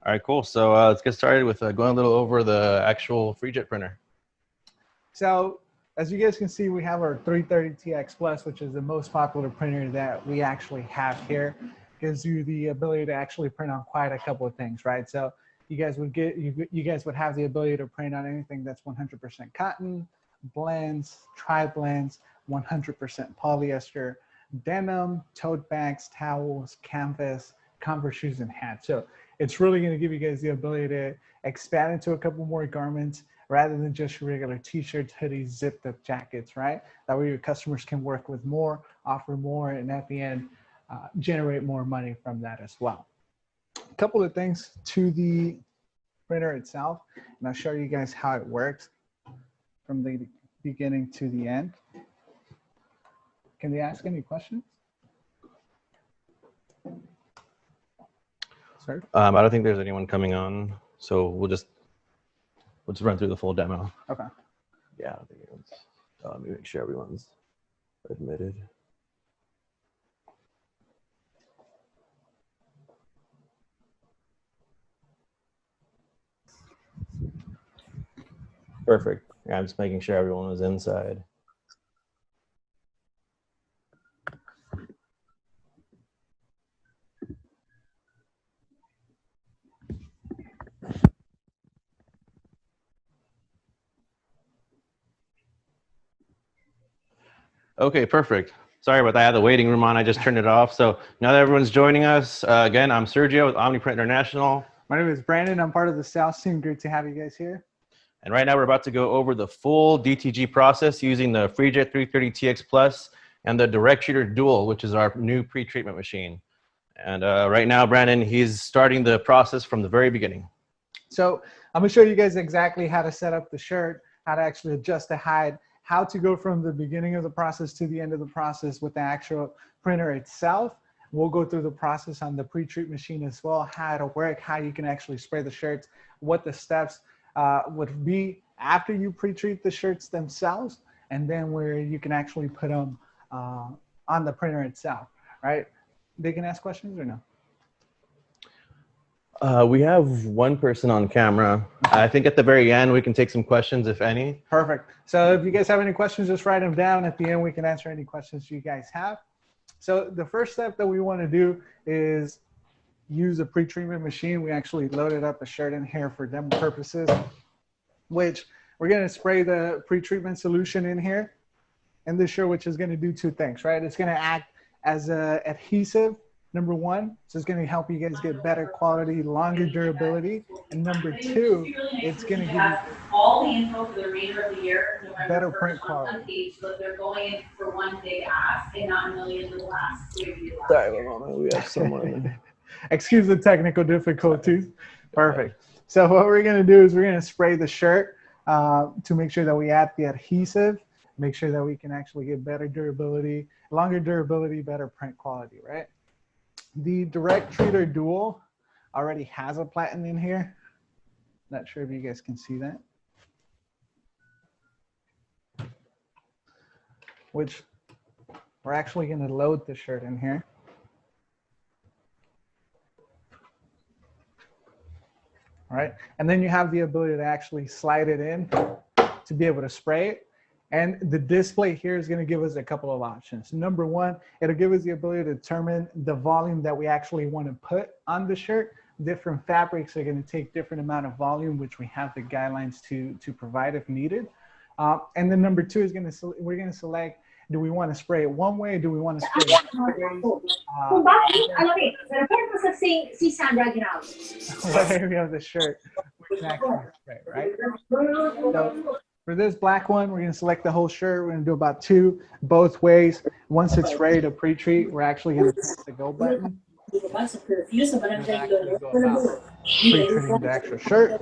All right, cool. So let's get started with going a little over the actual FreeJet printer. So as you guys can see, we have our 330TX Plus, which is the most popular printer that we actually have here. Gives you the ability to actually print on quite a couple of things, right? So you guys would have the ability to print on anything that's 100% cotton, blends, tri-blends, 100% polyester, denim, tote bags, towels, canvas, Converse shoes, and hats. So it's really going to give you guys the ability to expand into a couple more garments rather than just your regular t-shirts, hoodies, zipped up jackets, right? That way your customers can work with more, offer more, and at the end, generate more money from that as well. A couple of things to the printer itself, and I'll show you guys how it works from the beginning to the end. Can they ask any questions? Sir? I don't think there's anyone coming on, so we'll just run through the full demo. Okay. Yeah, I don't think anyone's. Let me make sure everyone's admitted. Perfect. Yeah, I'm just making sure everyone was inside. Okay, perfect. Sorry about that. I had the waiting room on. I just turned it off. So now that everyone's joining us, again, I'm Sergio with OmniPrint International. My name is Brandon. I'm part of the sales team. Great to have you guys here. And right now we're about to go over the full DTG process using the FreeJet 330TX Plus and the Pretreater Dual, which is our new pre-treatment machine. And right now, Brandon, he's starting the process from the very beginning. So I'm gonna show you guys exactly how to set up the shirt, how to actually adjust the hide, how to go from the beginning of the process to the end of the process with the actual printer itself. We'll go through the process on the pre-treat machine as well, how it'll work, how you can actually spray the shirts, what the steps would be after you pre-treat the shirts themselves, and then where you can actually put them on the printer itself, right? They can ask questions or no? We have one person on camera. I think at the very end, we can take some questions, if any. Perfect. So if you guys have any questions, just write them down. At the end, we can answer any questions you guys have. So the first step that we want to do is use a pre-treatment machine. We actually loaded up a shirt in here for demo purposes, which we're going to spray the pre-treatment solution in here in this shirt, which is going to do two things, right? It's going to act as an adhesive, number one, so it's going to help you guys get better quality, longer durability. And number two, it's going to give you all the info for the remainder of the year, November better 1st, print quality. on page, so that they're going in for one big ask and not millions of asks. Sorry, one moment. We have someone. Excuse the technical difficulties. Perfect. So what we're going to do is we're going to spray the shirt to make sure that we add the adhesive, make sure that we can actually get better durability, longer durability, better print quality, right? The Pretreater Dual already has a platen in here. Not sure if you guys can see that. Which we're actually going to load the shirt in here. All right, and then you have the ability to actually slide it in to be able to spray it. And the display here is going to give us a couple of options. Number one, it'll give us the ability to determine the volume that we actually want to put on the shirt. Different fabrics are going to take different amount of volume, which we have the guidelines to provide if needed. And then number two is we're going to select, do we want to spray it one way? Do we want to spray it two ways? What area of the shirt we can actually spray, right? So, for this black one, we're going to select the whole shirt. We're going to do about two both ways. Once it's ready to pre-treat, we're actually going to press the go button. Pre-treating the actual shirt.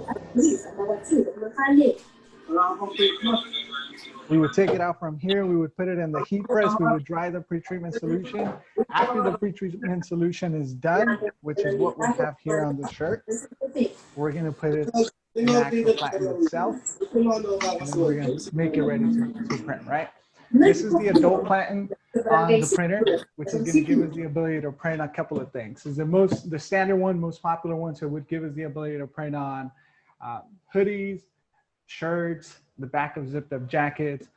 We would take it out from here. We would put it in the heat press. We would dry the pre-treatment solution. After the pre-treatment solution is done, which is what we have here on the shirt, we're going to put it in the actual platen itself, and then we're going to make it ready to print, right? This is the adult platen on the printer, which is going to give us the ability to print a couple of things. Is the standard one, most popular one, so it would give us the ability to print on hoodies, shirts, the back of zipped up jackets,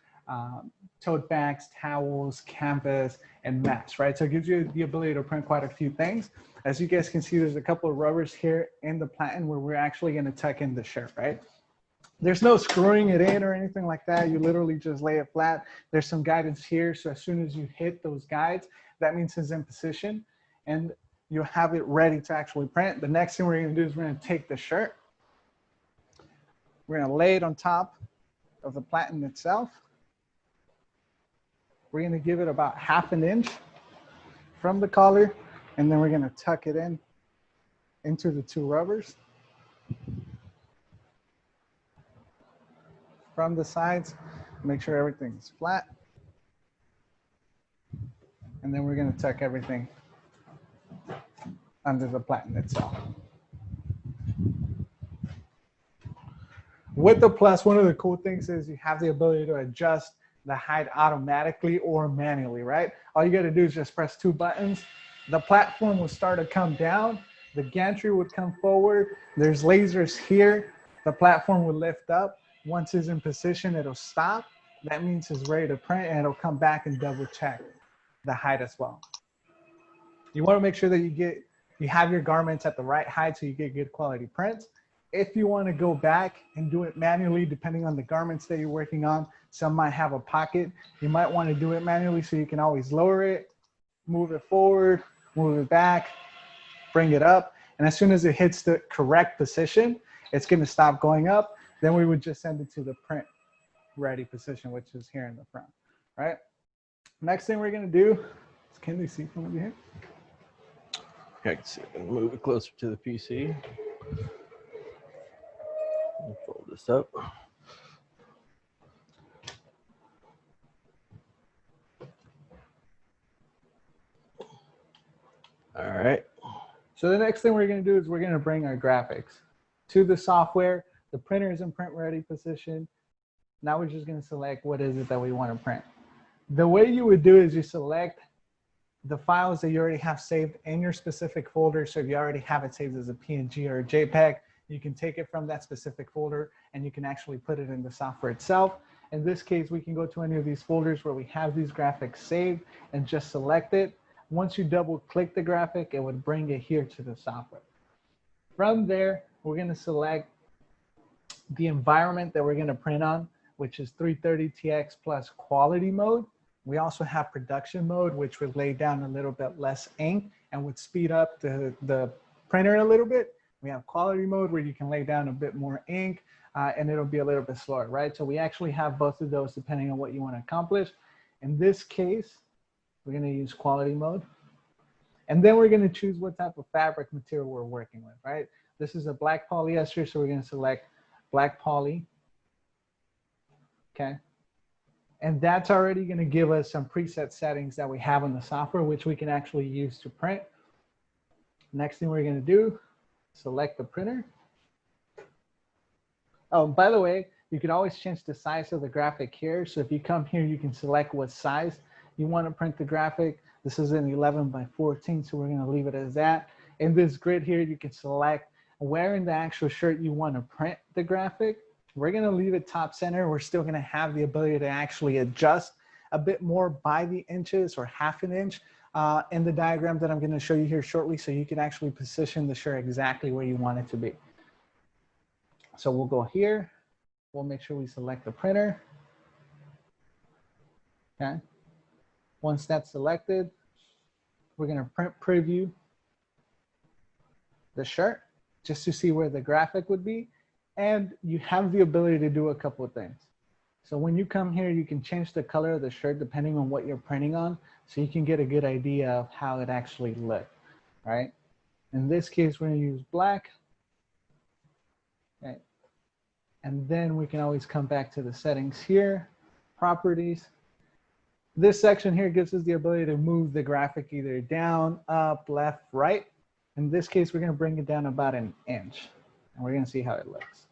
tote bags, towels, canvas, and masks, right? So it gives you the ability to print quite a few things. As you guys can see, there's a couple of rubbers here in the platen where we're actually going to tuck in the shirt, right? There's no screwing it in or anything like that. You literally just lay it flat. There's some guidance here. So as soon as you hit those guides, that means it's in position and you have it ready to actually print. The next thing we're going to do is we're going to take the shirt. We're going to lay it on top of the platen itself. We're going to give it about 1/2 inch from the collar, and then we're going to tuck it in into the 2 rubbers. From the sides, make sure everything's flat. And then we're going to tuck everything under the platen itself. With the Plus, one of the cool things is you have the ability to adjust the height automatically or manually, right? All you got to do is just press 2 buttons. The platform will start to come down. The gantry would come forward. There's lasers here. The platform will lift up. Once it's in position, it'll stop. That means it's ready to print, and it'll come back and double check the height as well. You want to make sure that you have your garments at the right height so you get good quality prints. If you want to go back and do it manually, depending on the garments that you're working on, some might have a pocket. You might want to do it manually so you can always lower it, move it forward, move it back, bring it up. And as soon as it hits the correct position, it's going to stop going up. Then we would just send it to the print ready position, which is here in the front, right? Next thing we're going to do, can they see from over here? I can see. I'm gonna move it closer to the PC. Fold this up. All right. So the next thing we're going to do is we're going to bring our graphics to the software. The printer is in print ready position. Now we're just going to select what is it that we want to print. The way you would do is you select the files that you already have saved in your specific folder. So if you already have it saved as a PNG or a JPEG, you can take it from that specific folder and you can actually put it in the software itself. In this case, we can go to any of these folders where we have these graphics saved and just select it. Once you double click the graphic, it would bring it here to the software. From there, we're going to select the environment that we're going to print on, which is 330TX plus quality mode. We also have production mode, which would lay down a little bit less ink and would speed up the printer a little bit. We have quality mode where you can lay down a bit more ink and it'll be a little bit slower, right? So we actually have both of those depending on what you want to accomplish. In this case, we're going to use quality mode. And then we're going to choose what type of fabric material we're working with, right? This is a black polyester, so we're going to select black poly. Okay. And that's already going to give us some preset settings that we have in the software, which we can actually use to print. Next thing we're going to do, select the printer. Oh, by the way, you can always change the size of the graphic here. So if you come here, you can select what size you want to print the graphic. This is an 11 by 14, so we're going to leave it as that. In this grid here, you can select where in the actual shirt you want to print the graphic. We're going to leave it top center. We're still going to have the ability to actually adjust a bit more by the inches or 1/2 inch in the diagram that I'm going to show you here shortly, so you can actually position the shirt exactly where you want it to be. So we'll go here. We'll make sure we select the printer. Okay. Once that's selected, we're going to print preview the shirt just to see where the graphic would be. And you have the ability to do a couple of things. So when you come here, you can change the color of the shirt depending on what you're printing on, so you can get a good idea of how it actually looks, right? In this case, we're going to use black. Okay. And then we can always come back to the settings here, properties. This section here gives us the ability to move the graphic either down, up, left, right. In this case, we're going to bring it down about 1 inch, and we're going to see how it looks.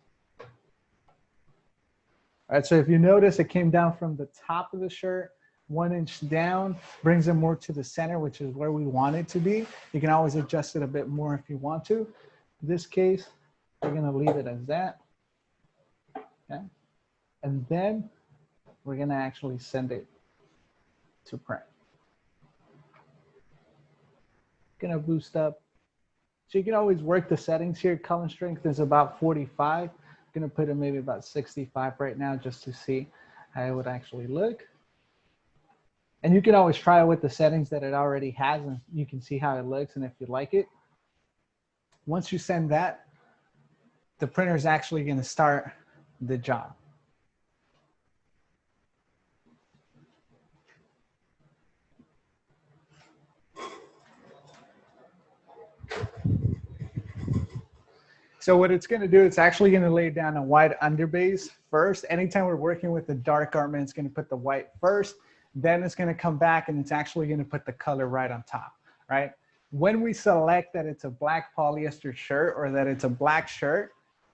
All right, so if you notice, it came down from the top of the shirt, 1 inch down, brings it more to the center, which is where we want it to be. You can always adjust it a bit more if you want to. In this case, we're gonna leave it as that. Okay. And then we're gonna actually send it to print. Gonna boost up. So you can always work the settings here. Color strength is about 45. Gonna put it maybe about 65 right now just to see how it would actually look. And you can always try it with the settings that it already has and you can see how it looks and if you like it. Once you send that, the printer is actually gonna start the job. So what it's going to do, it's actually going to lay down a white underbase first. Anytime we're working with a dark garment, it's going to put the white first. Then it's going to come back and it's actually going to put the color right on top, right? When we select that it's a black polyester shirt or that it's a black shirt,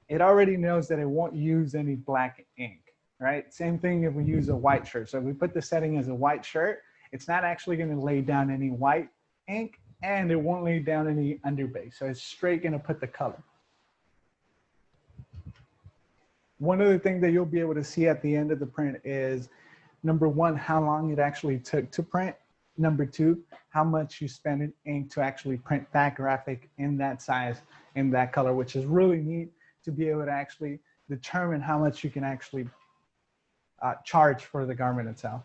it already knows that it won't use any black ink, right? Same thing if we use a white shirt. So if we put the setting as a white shirt, it's not actually going to lay down any white ink and it won't lay down any underbase. So it's straight going to put the color. One other thing that you'll be able to see at the end of the print is, number one, how long it actually took to print. Number two, how much you spend in ink to actually print that graphic in that size, in that color, which is really neat to be able to actually determine how much you can actually charge for the garment itself.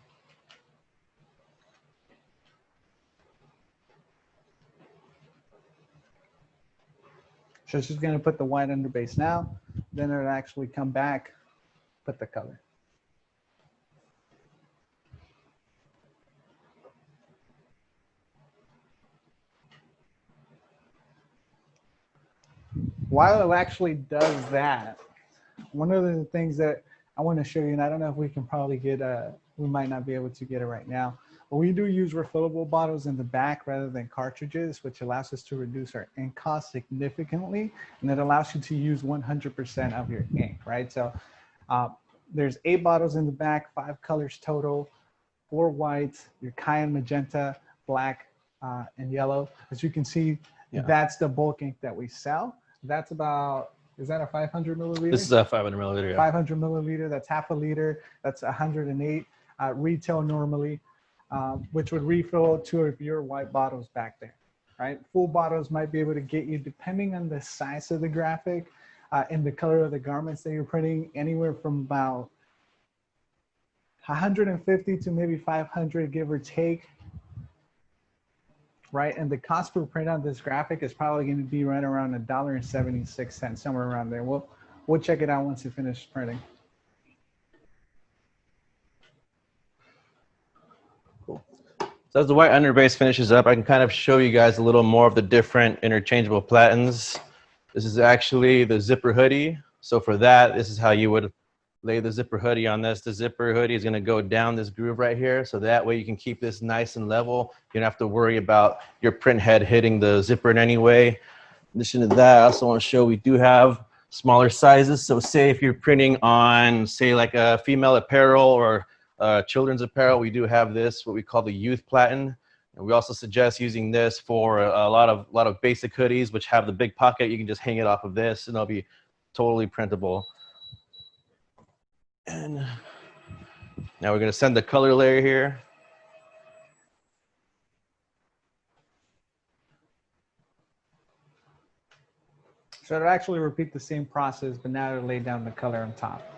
So it's just going to put the white underbase now, then it'll actually come back, put the color. While it actually does that, one of the things that I want to show you, and I don't know if we can probably get, we might not be able to get it right now, but we do use refillable bottles in the back rather than cartridges, which allows us to reduce our ink cost significantly, and it allows you to use 100% of your ink, right? So there's 8 bottles in the back, 5 colors total, 4 whites, your cayenne magenta, black, and yellow. As you can see, that's the bulk ink that we sell. That's about, is that a 500 milliliter? This is a 500 milliliter. Yeah. 500 milliliter, that's half a liter, that's 108 retail normally, which would refill 2 of your white bottles back there, right? Full bottles might be able to get you, depending on the size of the graphic and the color of the garments that you're printing, anywhere from about 150 to maybe 500, give or take, right? And the cost per print on this graphic is probably going to be right around $1.76, somewhere around there. We'll check it out once you finish printing. Cool. So as the white underbase finishes up, I can kind of show you guys a little more of the different interchangeable platens. This is actually the zipper hoodie. So for that, this is how you would lay the zipper hoodie on this. The zipper hoodie is going to go down this groove right here. So that way you can keep this nice and level. You don't have to worry about your print head hitting the zipper in any way. In addition to that, I also want to show we do have smaller sizes. So say if you're printing on, say, like a female apparel or children's apparel, we do have this, what we call the youth platen. And we also suggest using this for a lot of basic hoodies, which have the big pocket. You can just hang it off of this and it'll be totally printable. And now we're going to send the color layer here. So it'll actually repeat the same process, but now it'll lay down the color on top.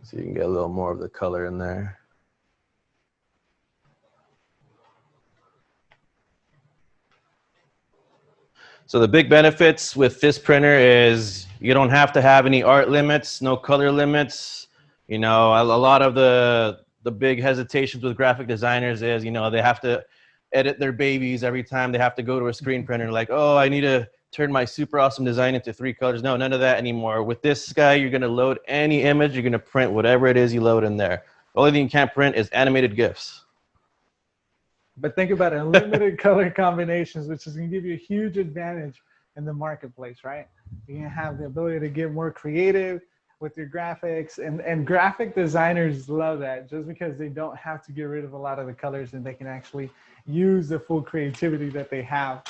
So you can get a little more of the color in there. So the big benefits with this printer is you don't have to have any art limits, no color limits. You know, a lot of the big hesitations with graphic designers is, you know, they have to edit their babies every time they have to go to a screen printer. Like, oh, I need to turn my super awesome design into 3 colors. No, none of that anymore. With this guy, you're going to load any image. You're going to print whatever it is you load in there. The only thing you can't print is animated GIFs. But think about it, unlimited color combinations, which is going to give you a huge advantage in the marketplace, right? You can have the ability to get more creative with your graphics, and graphic designers love that, just because they don't have to get rid of a lot of the colors, and they can actually use the full creativity that they have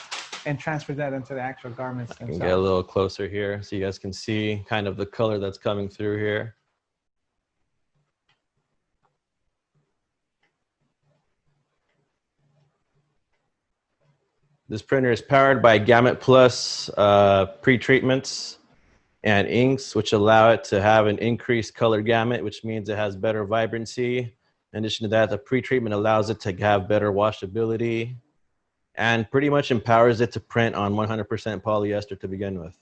and transfer that into the actual garments I themselves. can get a little closer here so you guys can see kind of the color that's coming through here. This printer is powered by Gamut Plus pretreatments and inks, which allow it to have an increased color gamut, which means it has better vibrancy. In addition to that, the pretreatment allows it to have better washability and pretty much empowers it to print on 100% polyester to begin with.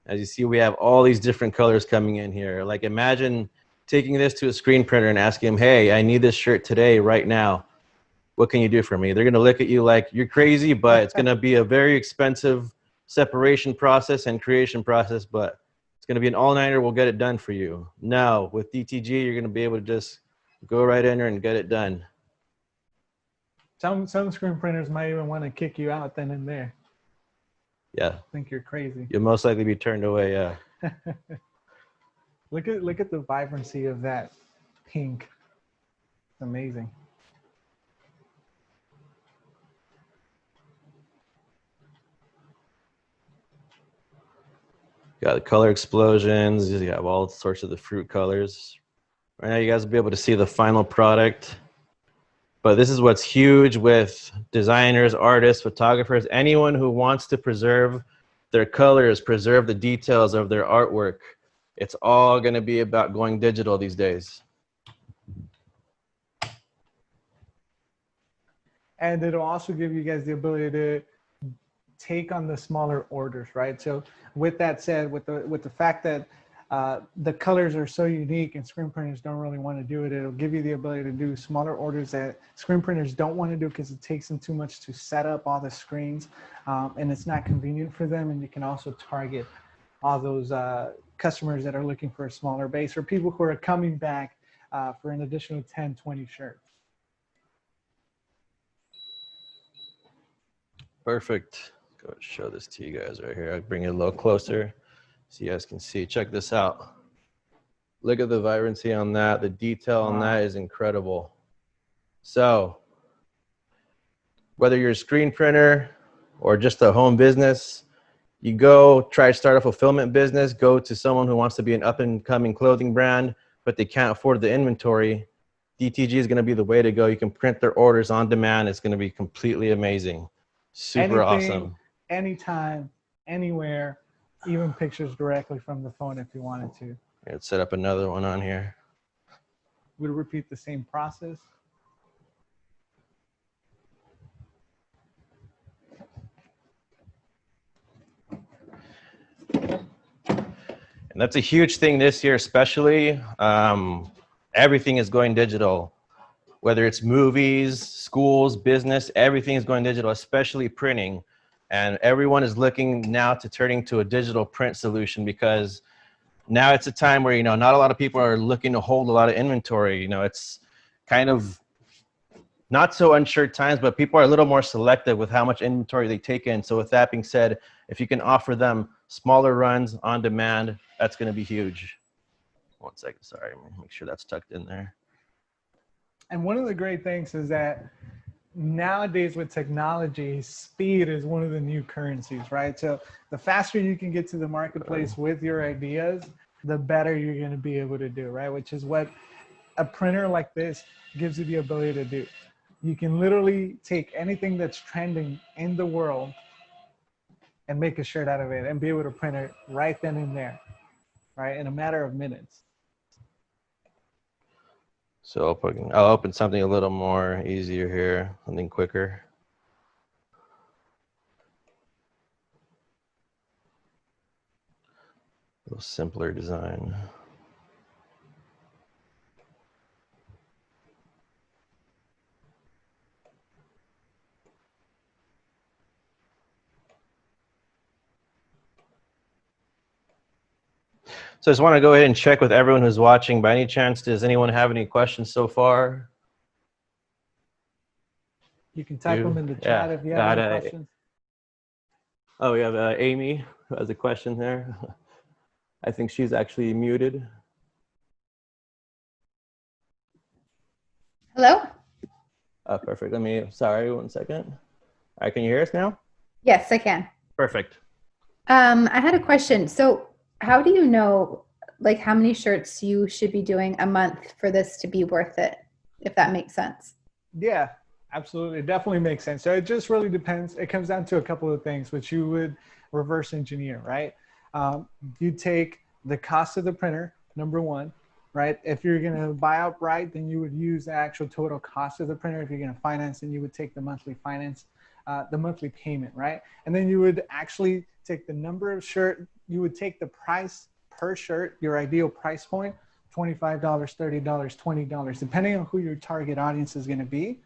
As you see, we have all these different colors coming in here. Like, imagine taking this to a screen printer and asking them, hey, I need this shirt today, right now. What can you do for me? They're gonna look at you like you're crazy, but it's gonna be a very expensive separation process and creation process, but it's gonna be an all-nighter. We'll get it done for you. Now, with DTG, you're gonna be able to just go right in there and get it done. Some screen printers might even want to kick you out then and there. Yeah. Think you're crazy. You'll most likely be turned away, yeah. Look at the vibrancy of that pink. It's amazing. You got the color explosions. You have all sorts of the fruit colors. Right now, you guys will be able to see the final product. But this is what's huge with designers, artists, photographers, anyone who wants to preserve their colors, preserve the details of their artwork. It's all going to be about going digital these days. And it'll also give you guys the ability to take on the smaller orders, right? So with that said, with the fact that the colors are so unique and screen printers don't really want to do it, it'll give you the ability to do smaller orders that screen printers don't want to do because it takes them too much to set up all the screens, and it's not convenient for them. And you can also target all those customers that are looking for a smaller base, or people who are coming back for an additional 10, 20 shirts. Perfect. Go show this to you guys right here. I'll bring it a little closer so you guys can see. Check this out. Look at the vibrancy on that. The detail on that is incredible. So whether you're a screen printer or just a home business, you go try to start a fulfillment business, go to someone who wants to be an up and coming clothing brand, but they can't afford the inventory. DTG is going to be the way to go. You can print their orders on demand. It's going to be completely amazing. Super awesome. Anytime, anywhere, even pictures directly from the phone if you wanted to. Let's set up another one on here. We'll repeat the same process. And that's a huge thing this year, especially. Everything is going digital. Whether it's movies, schools, business, everything is going digital, especially printing. And everyone is looking now to turning to a digital print solution, because now it's a time where, not a lot of people are looking to hold a lot of inventory. It's kind of not so unsure times, but people are a little more selective with how much inventory they take in. So with that being said, if you can offer them smaller runs on demand, that's going to be huge. 1 second, sorry, make sure that's tucked in there. And one of the great things is that nowadays with technology, speed is one of the new currencies, right? So the faster you can get to the marketplace with your ideas, the better you're going to be able to do, right? Which is what a printer like this gives you the ability to do. You can literally take anything that's trending in the world and make a shirt out of it and be able to print it right then and there, right? In a matter of minutes. So I'll open something a little more easier here, something quicker. A little simpler design. So I just want to go ahead and check with everyone who's watching. By any chance, does anyone have any questions so far? You can type them in the chat if you have any questions. Oh, we have Amy who has a question there. I think she's actually muted. Hello? Perfect. Sorry, 1 second. All right, can you hear us now? Yes, I can. Perfect. I had a question. So how do you know like how many shirts you should be doing a month for this to be worth it, if that makes sense? Yeah, absolutely. It definitely makes sense. So it just really depends. It comes down to a couple of things, which you would reverse engineer, right? You take the cost of the printer, number one, right? If you're going to buy outright, then you would use the actual total cost of the printer. If you're going to finance, then you would take the monthly finance, the monthly payment, right? And then you would actually take the number of shirt. You would take the price per shirt, your ideal price point, $25, $30, $20, depending on who your target audience is going to be.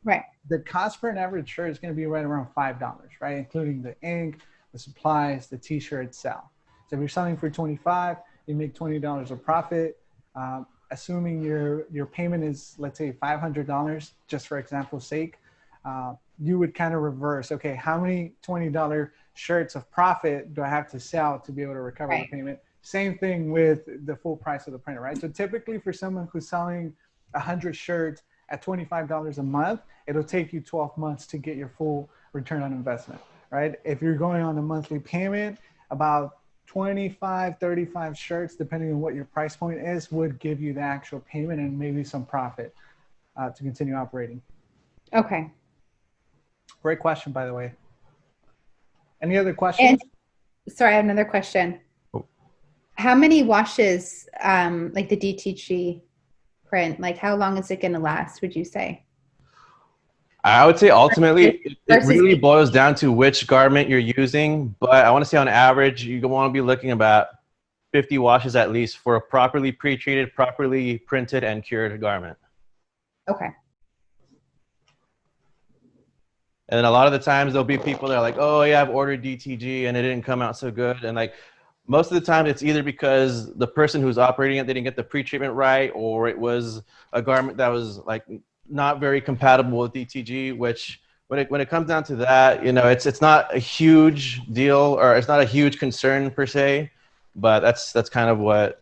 Right. The cost for an average shirt is going to be right around $5, right? Including the ink, the supplies, the t-shirt itself. So if you're selling for 25, you make $20 of profit. Assuming your payment is, let's say, $500, just for example's sake, you would kind of reverse, okay, how many $20 shirts of profit do I have to sell to be able to recover the payment? Same thing with the full price of the printer, right? So typically for someone who's selling 100 shirts at $25 a month, it'll take you 12 months to get your full return on investment, right? If you're going on a monthly payment, about 25, 35 shirts, depending on what your price point is, would give you the actual payment and maybe some profit to continue operating. Okay. Great question, by the way. Any other questions? And, sorry, I have another question. Oh. How many washes, like the DTG print, like how long is it going to last, would you say? I would say ultimately it really Versus- boils down to which garment you're using, but I want to say on average, you want to be looking about 50 washes at least for a properly pre-treated, properly printed and cured garment. Okay. And then a lot of the times there'll be people that are like, oh yeah, I've ordered DTG and it didn't come out so good. And like most of the time it's either because the person who's operating it, they didn't get the pre-treatment right, or it was a garment that was like not very compatible with DTG, which when it comes down to that, you know, it's not a huge deal, or it's not a huge concern per se, but that's kind of what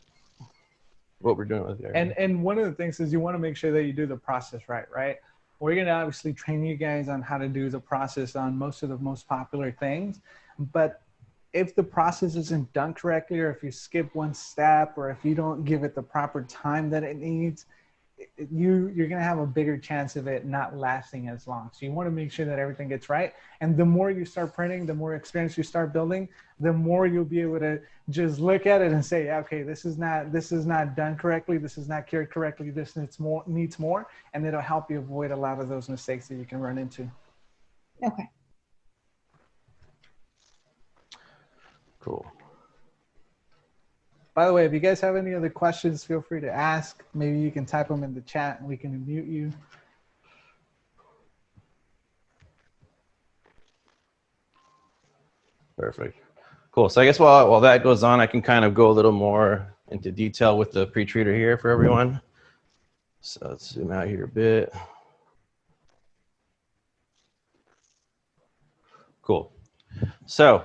we're doing with here. And one of the things is you want to make sure that you do the process right? We're going to obviously train you guys on how to do the process on most of the most popular things. But if the process isn't done correctly, or if you skip one step, or if you don't give it the proper time that it needs, you're going to have a bigger chance of it not lasting as long. So you want to make sure that everything gets right. And the more you start printing, the more experience you start building, the more you'll be able to just look at it and say, okay, this is not done correctly. This is not cured correctly. This needs more. And it'll help you avoid a lot of those mistakes that you can run into. Okay. Cool. By the way, if you guys have any other questions, feel free to ask. Maybe you can type them in the chat and we can unmute you. Perfect. Cool. So I guess while that goes on, I can kind of go a little more into detail with the Pretreater here for everyone. So let's zoom out here a bit. Cool. So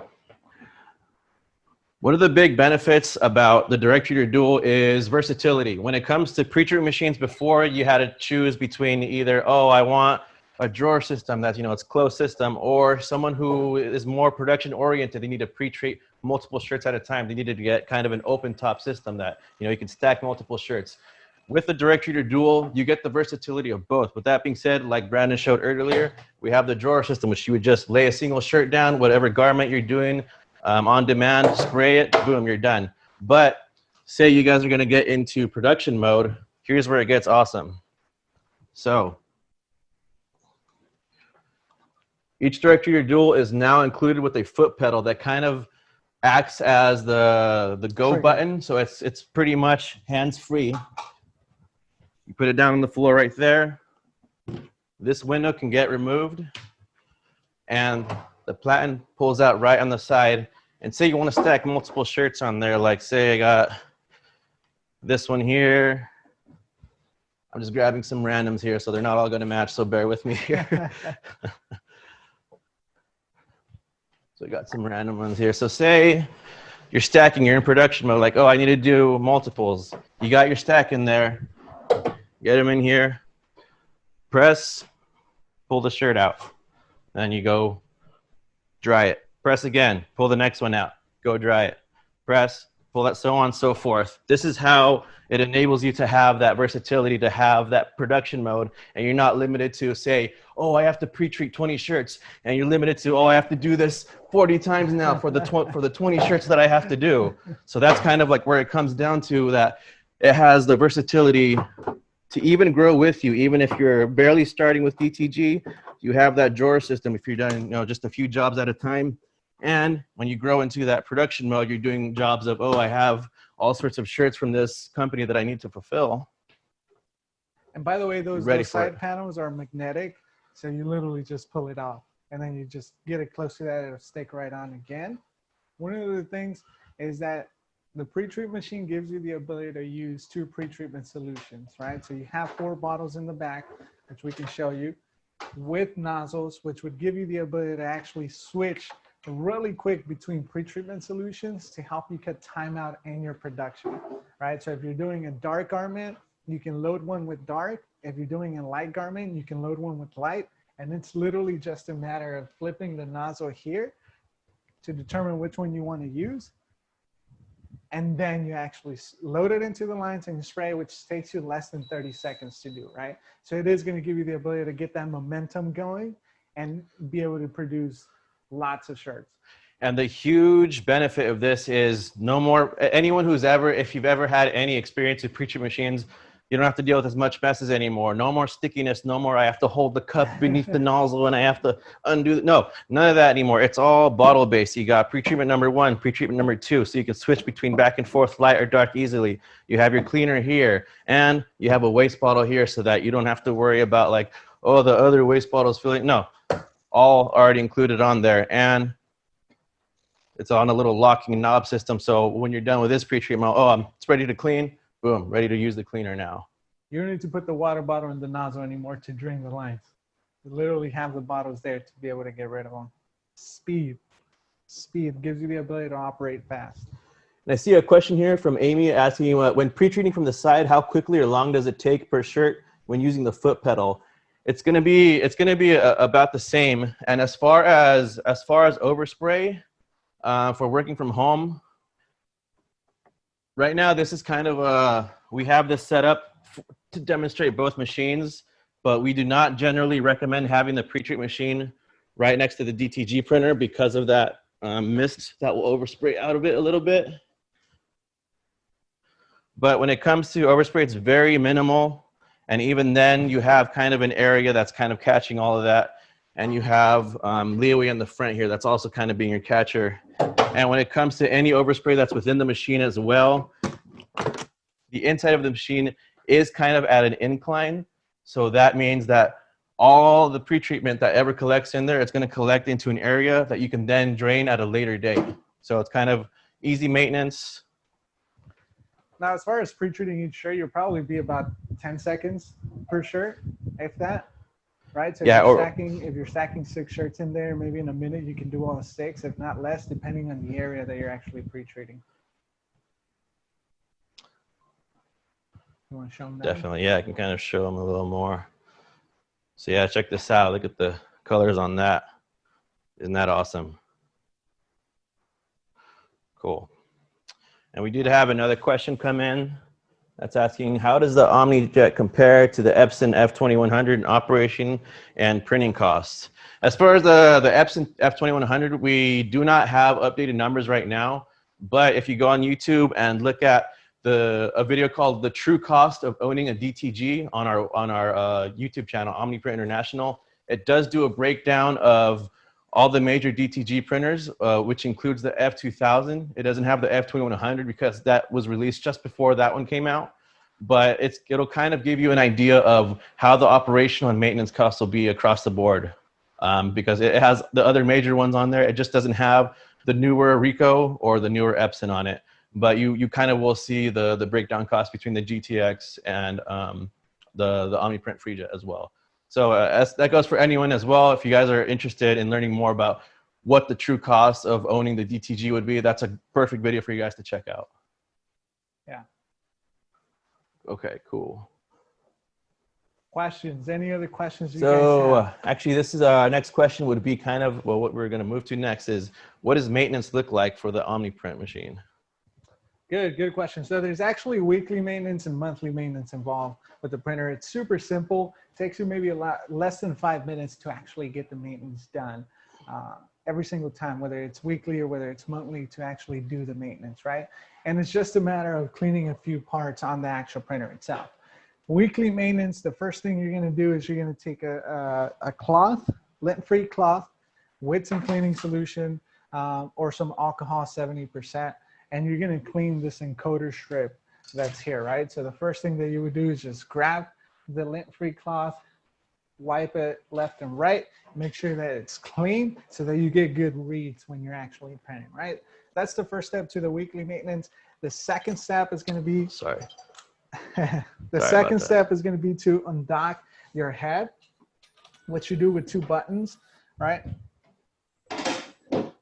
one of the big benefits about the Pretreater Dual is versatility. When it comes to pre-treatment machines, before you had to choose between either, oh, I want a drawer system that's, you know, it's closed system, or someone who is more production oriented, they need to pre-treat multiple shirts at a time. They needed to get kind of an open top system that, you know, you can stack multiple shirts. With the Pretreater Dual, you get the versatility of both. With that being said, like Brandon showed earlier, we have the drawer system, which you would just lay a single shirt down, whatever garment you're doing, on demand, spray it, boom, you're done. But say you guys are going to get into production mode, here's where it gets awesome. So each Pretreater Dual is now included with a foot pedal that kind of acts as the go button. So it's pretty much hands-free. You put it down on the floor right there. This window can get removed, and the platen pulls out right on the side. And say you want to stack multiple shirts on there, like say I got this one here. I'm just grabbing some randoms here, so they're not all going to match, so bear with me here. So So we got some random ones here. So say you're stacking, you're in production mode, like, oh, I need to do multiples. You got your stack in there, get them in here, press, pull the shirt out. Then you go dry it. Press again, pull the next one out, go dry it. Press, pull that, so on and so forth. This is how it enables you to have that versatility, to have that production mode, and you're not limited to say, oh, I have to pre-treat 20 shirts, and you're limited to, oh, I have to do this 40 times now for the 20 shirts that I have to do. So that's kind of like where it comes down to, that it has the versatility to even grow with you, even if you're barely starting with DTG. You have that drawer system if you're doing, just a few jobs at a time. And when you grow into that production mode, you're doing jobs of, oh, I have all sorts of shirts from this company that I need to fulfill. And by the way, those side panels are magnetic. So you literally just pull it off and then you just get it close to that. It'll stick right on again. One of the things is that the pre-treat machine gives you the ability to use 2 pre-treatment solutions, right? So you have 4 bottles in the back, which we can show you, with nozzles, which would give you the ability to actually switch really quick between pre-treatment solutions to help you cut time out in your production, right? So if you're doing a dark garment, you can load one with dark. If you're doing a light garment, you can load one with light. And it's literally just a matter of flipping the nozzle here to determine which one you want to use. And then you actually load it into the lines and spray, which takes you less than 30 seconds to do, right? So it is going to give you the ability to get that momentum going and be able to produce lots of shirts. And the huge benefit of this is no more, anyone who's ever, if you've ever had any experience with pre-treat machines, you don't have to deal with as much messes anymore. No more stickiness, no more I have to hold the cup beneath the nozzle and I have to undo. No, none of that anymore. It's all bottle based. You got pretreatment number 1, pretreatment number 2, so you can switch between back and forth, light or dark easily. You have your cleaner here, and you have a waste bottle here so that you don't have to worry about like, oh, the other waste bottle's filling. No, all already included on there. And it's on a little locking knob system. So when you're done with this pretreatment, oh, it's ready to clean. Boom, ready to use the cleaner now. You don't need to put the water bottle in the nozzle anymore to drain the lines. You literally have the bottles there to be able to get rid of them. Speed. Speed gives you the ability to operate fast. And I see a question here from Amy asking, when pre-treating from the side, how quickly or long does it take per shirt when using the foot pedal? It's gonna be about the same. And as far as overspray, for working from home, right now, this is kind of we have this set up to demonstrate both machines, but we do not generally recommend having the pre-treat machine right next to the DTG printer because of that mist that will overspray out of it a little bit. But when it comes to overspray, it's very minimal. And even then, you have kind of an area that's kind of catching all of that. And you have leeway in the front here that's also kind of being your catcher. And when it comes to any overspray that's within the machine as well, the inside of the machine is kind of at an incline. So that means that all the pre-treatment that ever collects in there, it's going to collect into an area that you can then drain at a later date. So it's kind of easy maintenance. Now, as far as pre-treating each shirt, you'll probably be about 10 seconds per shirt, if that. Right? So yeah, if you're stacking 6 shirts in there, maybe in a minute you can do all 6, if not less, depending on the area that you're actually pre-treating. You want to show them that? Definitely, yeah, I can kind of show them a little more. So yeah, check this out. Look at the colors on that. Isn't that awesome? Cool. And we did have another question come in that's asking, how does the OmniJet compare to the Epson F2100 in operation and printing costs? As far as the Epson F2100, we do not have updated numbers right now, but if you go on YouTube and look at a video called The True Cost of Owning a DTG on our YouTube channel, OmniPrint International, it does do a breakdown of all the major DTG printers, which includes the F2000. It doesn't have the F2100 because that was released just before that one came out. But it'll kind of give you an idea of how the operational and maintenance costs will be across the board. Because it has the other major ones on there. It just doesn't have the newer Ricoh or the newer Epson on it. But you kind of will see the breakdown cost between the GTX and the OmniPrint FreeJet as well. So that goes for anyone as well. If you guys are interested in learning more about what the true cost of owning the DTG would be, that's a perfect video for you guys to check out. Yeah. Okay, cool. Questions? Any other questions you guys have? Actually, this is next question would be kind of, well, what we're going to move to next is, what does maintenance look like for the OmniPrint machine? Good question. So there's actually weekly maintenance and monthly maintenance involved with the printer. It's super simple. It takes you maybe a lot less than 5 minutes to actually get the maintenance done every single time, whether it's weekly or whether it's monthly, to actually do the maintenance, right? And it's just a matter of cleaning a few parts on the actual printer itself. Weekly maintenance, the first thing you're going to do is you're going to take a cloth, lint-free cloth with some cleaning solution or some alcohol 70%, and you're going to clean this encoder strip that's here, right? So the first thing that you would do is just grab the lint-free cloth, wipe it left and right, make sure that it's clean so that you get good reads when you're actually printing, right? That's the first step to the weekly maintenance. The second step is going to be, the second step is going to be to undock your head, which you do with 2 buttons, right?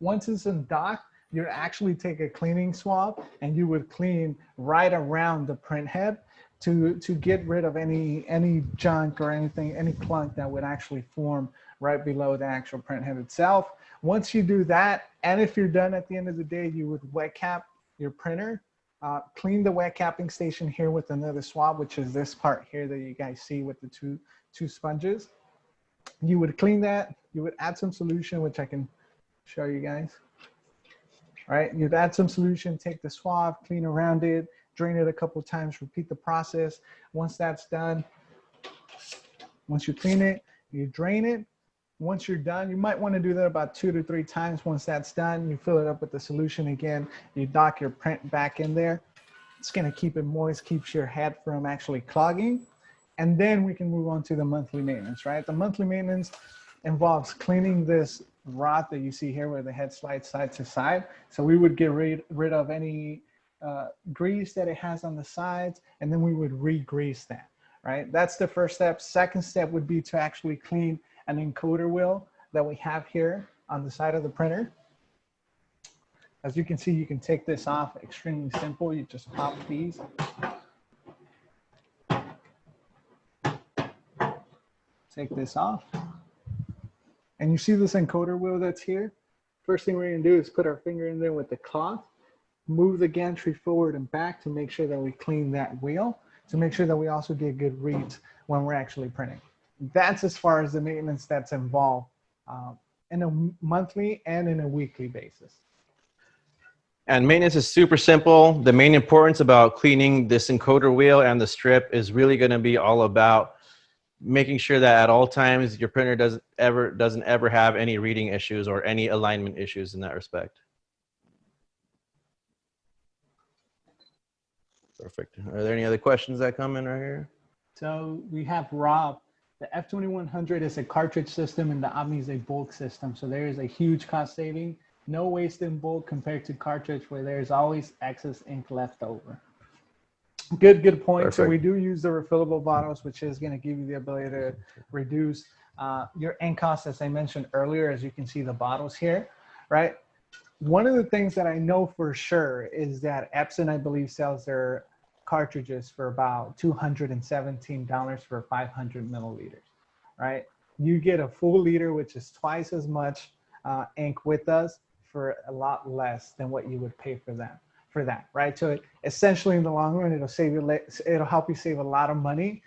Once it's undocked, you actually take a cleaning swab and you would clean right around the print head to get rid of any junk or anything, any clunk that would actually form right below the actual print head itself. Once you do that, and if you're done at the end of the day, you would wet cap your printer, clean the wet capping station here with another swab, which is this part here that you guys see with the two sponges. You would clean that, you would add some solution, which I can show you guys. All right, you'd add some solution, take the swab, clean around it, drain it a couple of times, repeat the process. Once that's done, once you clean it, you drain it. Once you're done, you might want to do that about 2 to 3 times. Once that's done, you fill it up with the solution again. You dock your print back in there. It's going to keep it moist, keeps your head from actually clogging. And then we can move on to the monthly maintenance, right? The monthly maintenance involves cleaning this rod that you see here where the head slides side to side. So we would get rid of any grease that it has on the sides, and then we would re-grease that, right? That's the first step. Second step would be to actually clean an encoder wheel that we have here on the side of the printer. As you can see, you can take this off, extremely simple. You just pop these. Take this off. And you see this encoder wheel that's here? First thing we're gonna do is put our finger in there with the cloth, move the gantry forward and back to make sure that we clean that wheel, to make sure that we also get good reads when we're actually printing. That's as far as the maintenance that's involved in a monthly and in a weekly basis. And maintenance is super simple. The main importance about cleaning this encoder wheel and the strip is really going to be all about making sure that at all times your printer doesn't ever have any reading issues or any alignment issues in that respect. Perfect. Are there any other questions that come in right here? So we have Rob. The F2100 is a cartridge system and the Omni is a bulk system. So there is a huge cost saving, no waste in bulk compared to cartridge where there's always excess ink left over. Good point. Perfect. So we do use the refillable bottles, which is going to give you the ability to reduce your ink costs, as I mentioned earlier, as you can see the bottles here, right? One of the things that I know for sure is that Epson, I believe, sells their cartridges for about $217 for 500 milliliters, right? You get a full liter, which is twice as much ink with us for a lot less than what you would pay for that, right? So essentially in the long run, it'll help you save a lot of money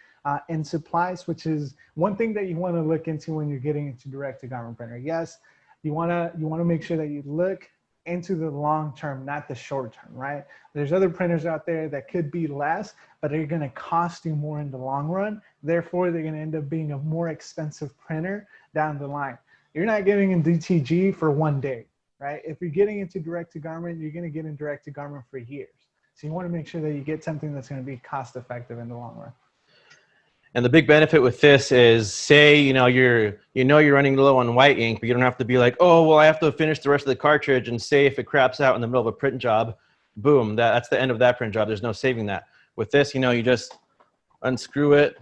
in supplies, which is one thing that you want to look into when you're getting into direct-to-garment printer. Yes, you want to make sure that you look into the long term, not the short term, right? There's other printers out there that could be less, but they're going to cost you more in the long run. Therefore, they're going to end up being a more expensive printer down the line. You're not getting in DTG for one day, right? If you're getting into direct-to-garment, you're going to get in direct-to-garment for years. So you want to make sure that you get something that's going to be cost-effective in the long run. And the big benefit with this is, say, you're running low on white ink, but you don't have to be like, oh, well, I have to finish the rest of the cartridge, and say if it craps out in the middle of a print job, boom, that's the end of that print job. There's no saving that. With this, you just unscrew it,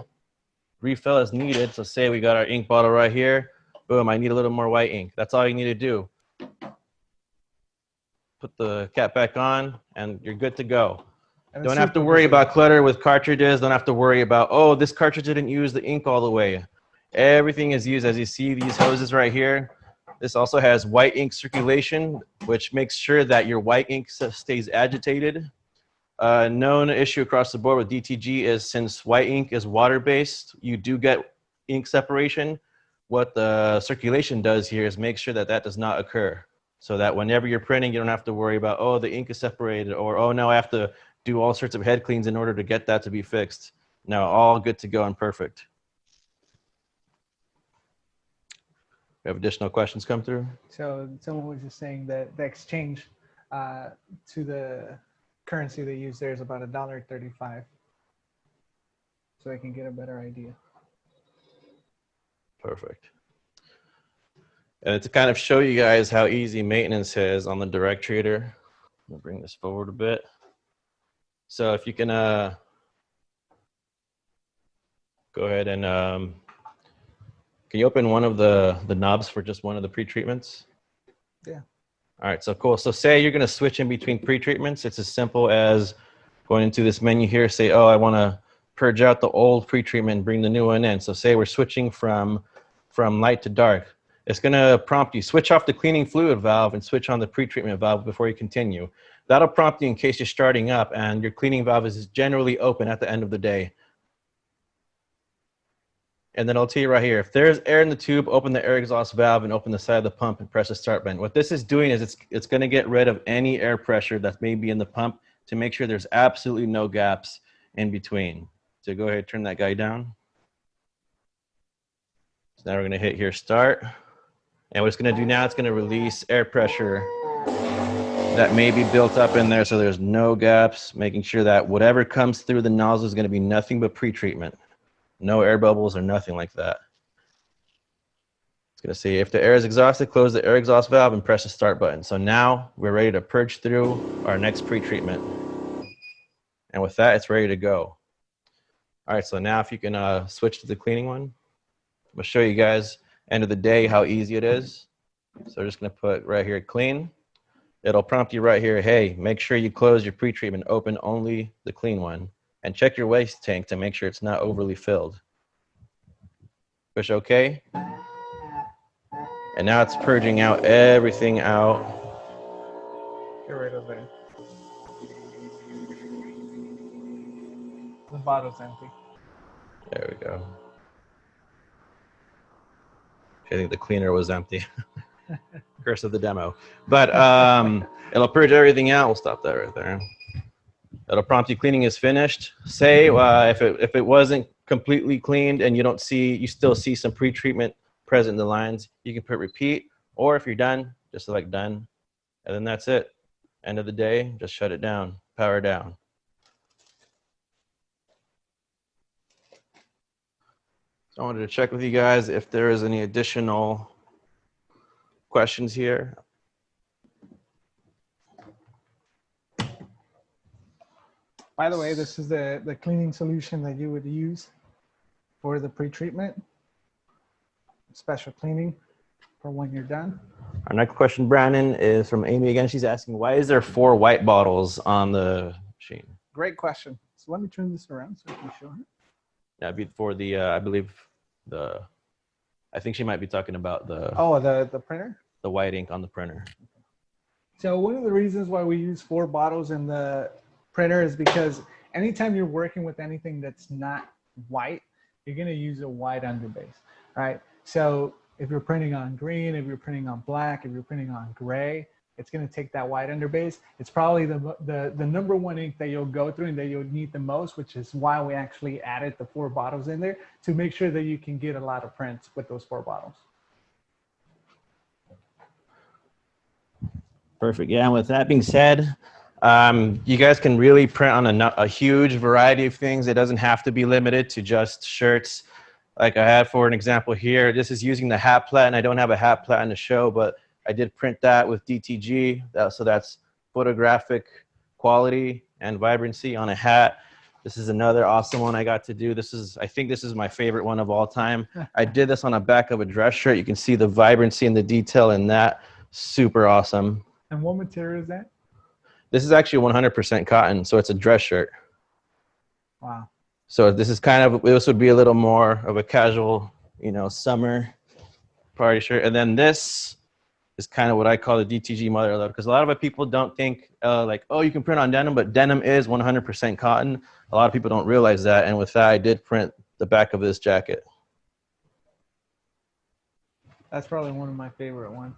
refill as needed. So say we got our ink bottle right here. Boom, I need a little more white ink. That's all you need to do. put the cap back on, and you're good to go. And Don't it's have to super worry versatile. about clutter with cartridges. Don't have to worry about, oh, this cartridge didn't use the ink all the way. Everything is used. As you see these hoses right here. This also has white ink circulation, which makes sure that your white ink stays agitated. Known issue across the board with DTG is since white ink is water-based, you do get ink separation. What the circulation does here is make sure that that does not occur. So that whenever you're printing, you don't have to worry about, oh, the ink is separated, or, oh, no, I have to do all sorts of head cleans in order to get that to be fixed. No, all good to go and perfect. We have additional questions come through? So someone was just saying that the exchange to the currency they use there is about $1.35. So they can get a better idea. Perfect. And to kind of show you guys how easy maintenance is on the Pretreater, I'll bring this forward a bit. So if you can go ahead and can you open one of the knobs for just one of the pretreatments? Yeah. All right, so cool. So say you're going to switch in between pretreatments. It's as simple as going into this menu here, say, oh, I want to purge out the old pretreatment and bring the new one in. So say we're switching from light to dark. It's going to prompt you, switch off the cleaning fluid valve and switch on the pretreatment valve before you continue. That'll prompt you in case you're starting up and your cleaning valve is generally open at the end of the day. And then I'll tell you right here, if there's air in the tube, open the air exhaust valve and open the side of the pump and press the start button. What this is doing is it's going to get rid of any air pressure that may be in the pump to make sure there's absolutely no gaps in between. So go ahead and turn that guy down. So now we're going to hit here, start. And what it's going to do now, it's going to release air pressure that may be built up in there so there's no gaps, making sure that whatever comes through the nozzle is going to be nothing but pretreatment. No air bubbles or nothing like that. It's going to say if the air is exhausted, close the air exhaust valve and press the start button. So now we're ready to purge through our next pretreatment. And with that, it's ready to go. All right, so now if you can switch to the cleaning one, I'll show you guys end of the day how easy it is. So we're just going to put right here clean. It'll prompt you right here, hey, make sure you close your pretreatment, open only the clean one, and check your waste tank to make sure it's not overly filled. Push OK. And now it's purging out everything out. Get rid of it. The bottle's empty. There we go. I think the cleaner was empty. Curse of the demo. But it'll purge everything out. We'll stop that right there. It'll prompt you cleaning is finished. Say if it wasn't completely cleaned and you still see some pretreatment present in the lines, you can put repeat, or if you're done, just select done. And then that's it. End of the day, just shut it down, power down. So I wanted to check with you guys if there is any additional questions here. By the way, this is the cleaning solution that you would use for the pretreatment. Special cleaning for when you're done. Our next question, Brandon, is from Amy again. She's asking, why is there 4 white bottles on the machine? Great question. So let me turn this around so I can show her. That'd be for the, I believe, I think she might be talking about the printer? The white ink on the printer. So one of the reasons why we use 4 bottles in the printer is because anytime you're working with anything that's not white, you're going to use a white underbase, right? So if you're printing on green, if you're printing on black, if you're printing on gray, it's going to take that white underbase. It's probably the number 1 ink that you'll go through and that you'll need the most, which is why we actually added the 4 bottles in there to make sure that you can get a lot of prints with those 4 bottles. Perfect. Yeah, and with that being said, you guys can really print on a huge variety of things. It doesn't have to be limited to just shirts. Like I have for an example here, this is using the hat plat, and I don't have a hat plat in the show, but I did print that with DTG. So that's photographic quality and vibrancy on a hat. This is another awesome one I got to do. I think this is my favorite one of all time. I did this on the back of a dress shirt. You can see the vibrancy and the detail in that. Super awesome. And what material is that? This is actually 100% cotton, so it's a dress shirt. Wow. So this is kind of, this would be a little more of a casual, you know, summer party shirt. And then this is kind of what I call the DTG mother lode, because a lot of people don't think like, oh, you can print on denim, but denim is 100% cotton. A lot of people don't realize that. And with that, I did print the back of this jacket. That's probably one of my favorite ones.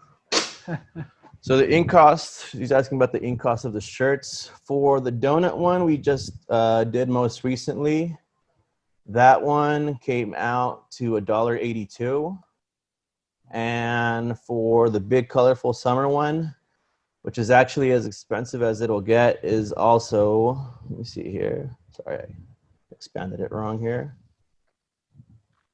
So the ink cost, he's asking about the ink cost of the shirts. For the donut one, we just did most recently. That one came out to $1.82. And for the big colorful summer one, which is actually as expensive as it'll get, is also, let me see here. Sorry, I expanded it wrong here.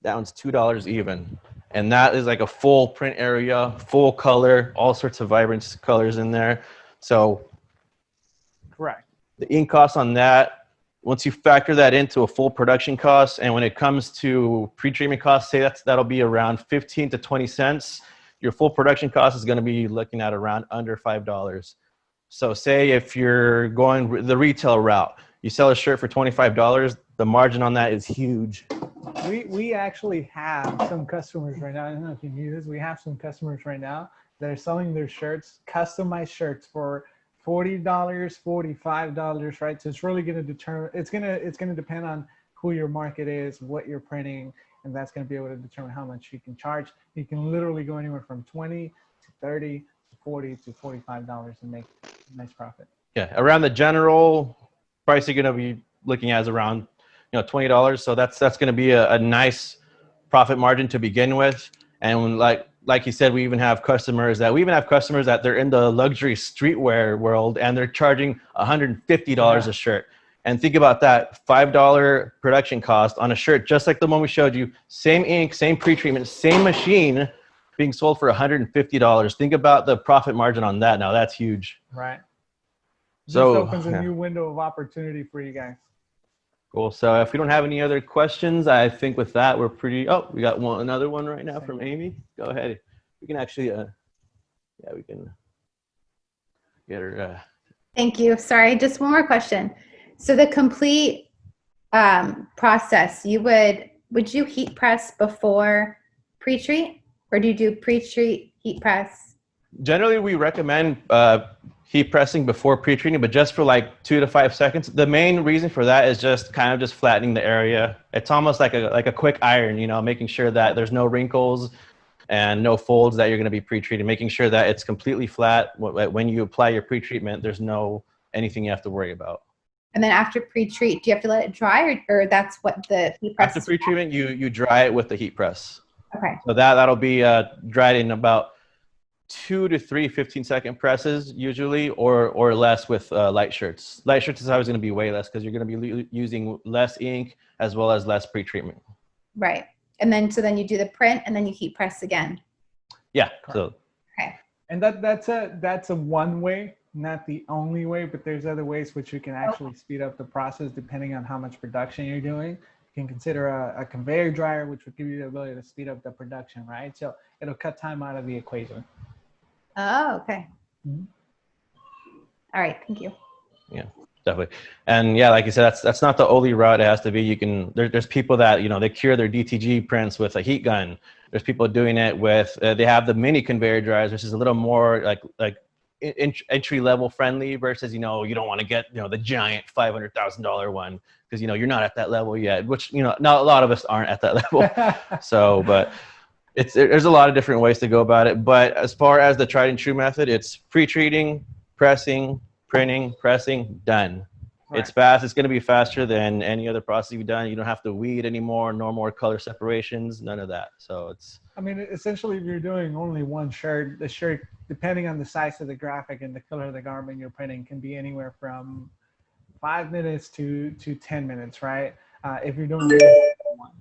That one's $2 even. And that is like a full print area, full color, all sorts of vibrant colors in there. So Correct. the ink cost on that, once you factor that into a full production cost, and when it comes to pre-treatment costs, say that'll be around 15 to 20 cents. Your full production cost is going to be looking at around under $5. So say if you're going the retail route, you sell a shirt for $25, the margin on that is huge. We actually have some customers right now. I don't know if you knew this. We have some customers right now that are selling their shirts, customized shirts for $40, $45, right? So it's really going to determine. It's gonna depend on who your market is, what you're printing, and that's going to be able to determine how much you can charge. You can literally go anywhere from 20 to 30 to 40 to $45 and make a nice profit. Yeah, around the general price you're going to be looking at is around, you know, $20. So that's going to be a nice profit margin to begin with. And like you said, we even have customers that they're in the luxury streetwear world and they're charging $150 a shirt. And think about that, $5 production cost on a shirt, just like the one we showed you, same ink, same pre-treatment, same machine, being sold for $150. Think about the profit margin on that now. That's huge. Right. So This opens a new window of opportunity for you guys. Cool. So if we don't have any other questions, I think with that we're pretty. Oh, we got another one right now from Amy. Go ahead. We can actually, yeah, we can get her. Thank you. Sorry, just one more question. So the complete process, would you heat press before pre-treat, or do you do pre-treat, heat press? Generally, we recommend heat pressing before pre-treating, but just for like 2 to 5 seconds. The main reason for that is just kind of just flattening the area. It's almost like a quick iron, you know, making sure that there's no wrinkles and no folds that you're going to be pre-treating, making sure that it's completely flat. When you apply your pre-treatment, there's no anything you have to worry about. And then after pre-treat, do you have to let it dry, or that's what the heat press? After pre-treatment, you dry it with the heat press. Okay. So that'll be dried in about 2 to 3 15-second presses usually, or less with light shirts. Light shirts is always going to be way less because you're going to be using less ink as well as less pre-treatment. Right. And then so then you do the print and then you heat press again. Yeah. So. Okay. And that's a one way, not the only way, but there's other ways which you can actually speed up the process depending on how much production you're doing. You can consider a conveyor dryer, which would give you the ability to speed up the production, right? So it'll cut time out of the equation. Oh, okay. Mm-hmm. All right. Thank you. Yeah, definitely. And yeah, like you said, that's not the only route it has to be. You can, there's people that, you know, they cure their DTG prints with a heat gun. There's people doing it with, they have the mini conveyor dryers, which is a little more like entry level friendly versus, you know, you don't want to get, you know, the giant $500,000 one because, you know, you're not at that level yet, which, you know, not a lot of us aren't at that level. So, but there's a lot of different ways to go about it. But as far as the tried and true method, it's pre-treating, pressing, printing, pressing, done. Right. It's fast. It's going to be faster than any other process you've done. You don't have to weed anymore, no more color separations, none of that. So it's. I mean, essentially, if you're doing only one shirt, the shirt, depending on the size of the graphic and the color of the garment you're printing, can be anywhere from 5 minutes to 10 minutes, right? If you're doing one.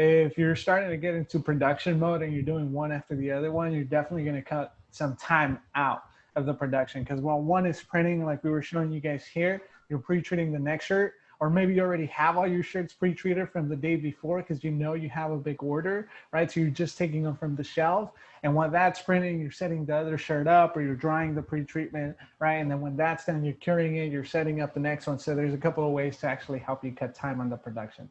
If you're starting to get into production mode and you're doing one after the other one, you're definitely going to cut some time out of the production because while one is printing, like we were showing you guys here, you're pre-treating the next shirt. or maybe you already have all your shirts pre-treated from the day before because you know you have a big order, right? So you're just taking them from the shelf. And when that's printing, you're setting the other shirt up or you're drying the pre-treatment, right? And then when that's done, you're curing it, you're setting up the next one. So there's a couple of ways to actually help you cut time on the production.